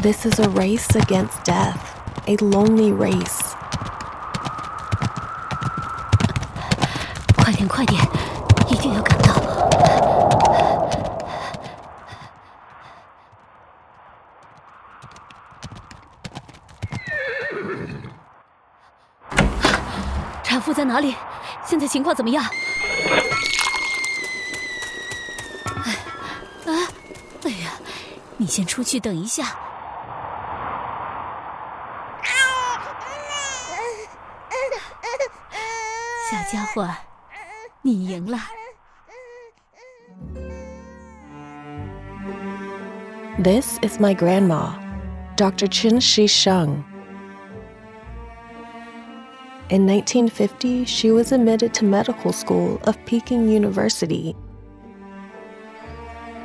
This is a race against death, a lonely race. 快点，快点，一定要赶到！产妇在哪里？现在情况怎么样？哎呀，你先出去等一下。小家伙，你赢了。This is my grandma, Dr. Qin Shi Sheng. In 1950, she was admitted to medical school of Peking University.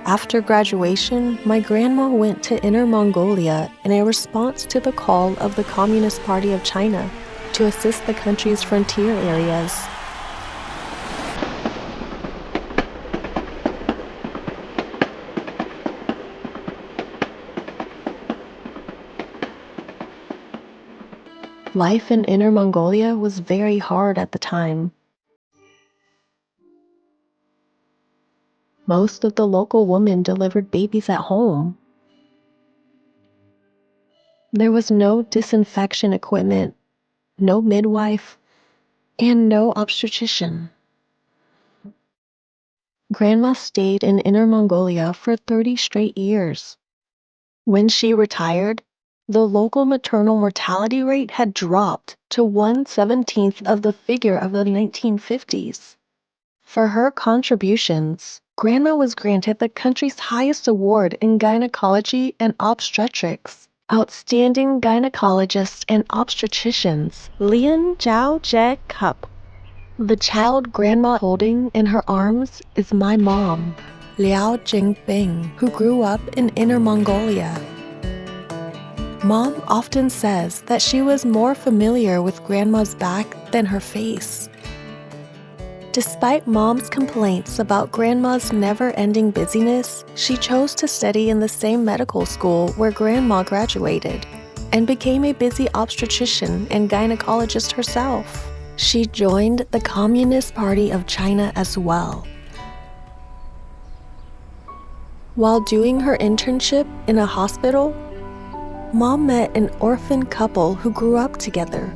After graduation, my grandma went to Inner Mongolia in a response to the call of the Communist Party of China to assist the country's frontier areas. Life in Inner Mongolia was very hard at the time. Most of the local women delivered babies at home. There was no disinfection equipment, no midwife, and no obstetrician. Grandma stayed in Inner Mongolia for 30 straight years. When she retired, the local maternal mortality rate had dropped to 1/17 of the figure of the 1950s. For her contributions, Grandma was granted the country's highest award in gynecology and obstetrics. Outstanding Gynecologists and Obstetricians Lian Zhao Jie Cup. The child Grandma holding in her arms is my mom, Liao Jingbing, who grew up in Inner Mongolia. Mom often says that she was more familiar with Grandma's back than her face. Despite Mom's complaints about Grandma's never-ending busyness, she chose to study in the same medical school where Grandma graduated and became a busy obstetrician and gynecologist herself. She joined the Communist Party of China as well. While doing her internship in a hospital, Mom met an orphan couple who grew up together.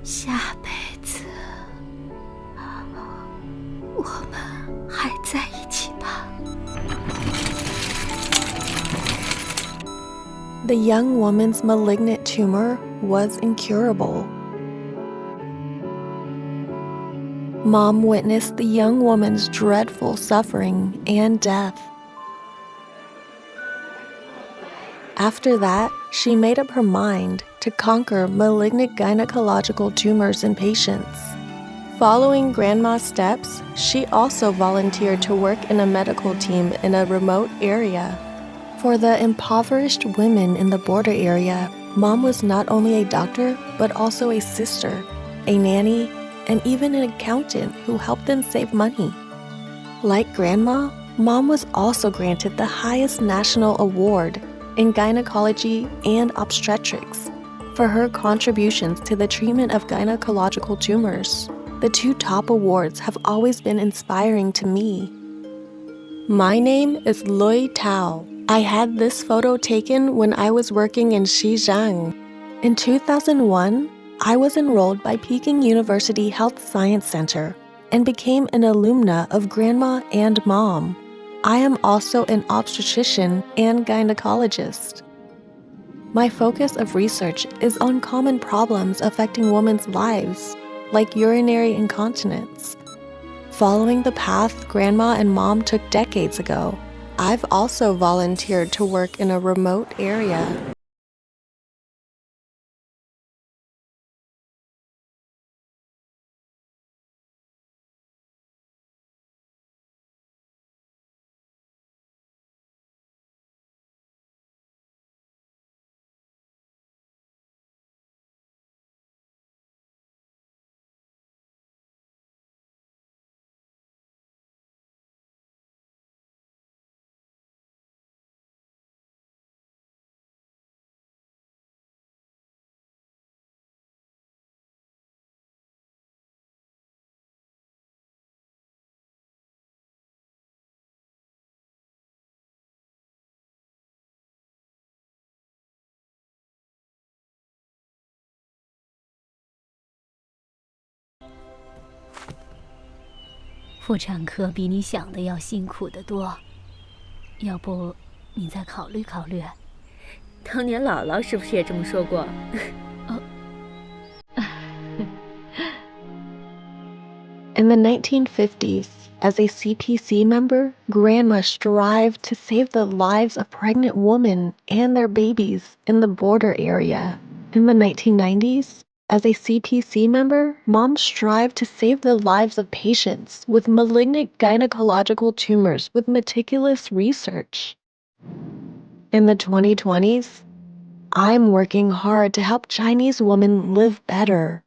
下辈子，我们还在一起吧。The young woman's malignant tumor was incurable. Mom witnessed the young woman's dreadful suffering and death. After that, she made up her mind to conquer malignant gynecological tumors in patients. Following Grandma's steps, she also volunteered to work in a medical team in a remote area. For the impoverished women in the border area, Mom was not only a doctor, but also a sister, a nanny, and even an accountant who helped them save money. Like Grandma, Mom was also granted the highest national award in gynecology and obstetrics for her contributions to the treatment of gynecological tumors. The two top awards have always been inspiring to me. My name is Lui Tao. I had this photo taken when I was working in Xizang. In 2001, I was enrolled by Peking University Health Science Center and became an alumna of Grandma and Mom. I am also an obstetrician and gynecologist. My focus of research is on common problems affecting women's lives, like urinary incontinence. Following the path Grandma and Mom took decades ago, I've also volunteered to work in a remote area. 妇产科比你想的要辛苦得多，要不你再考虑考虑？当年姥姥是不是也这么说过？In the 1950s, as a CPC member, Grandma strived to save the lives of pregnant women and their babies in the border area. In the 1990s, as a CPC member, Mom strived to save the lives of patients with malignant gynecological tumors with meticulous research. In the 2020s, I'm working hard to help Chinese women live better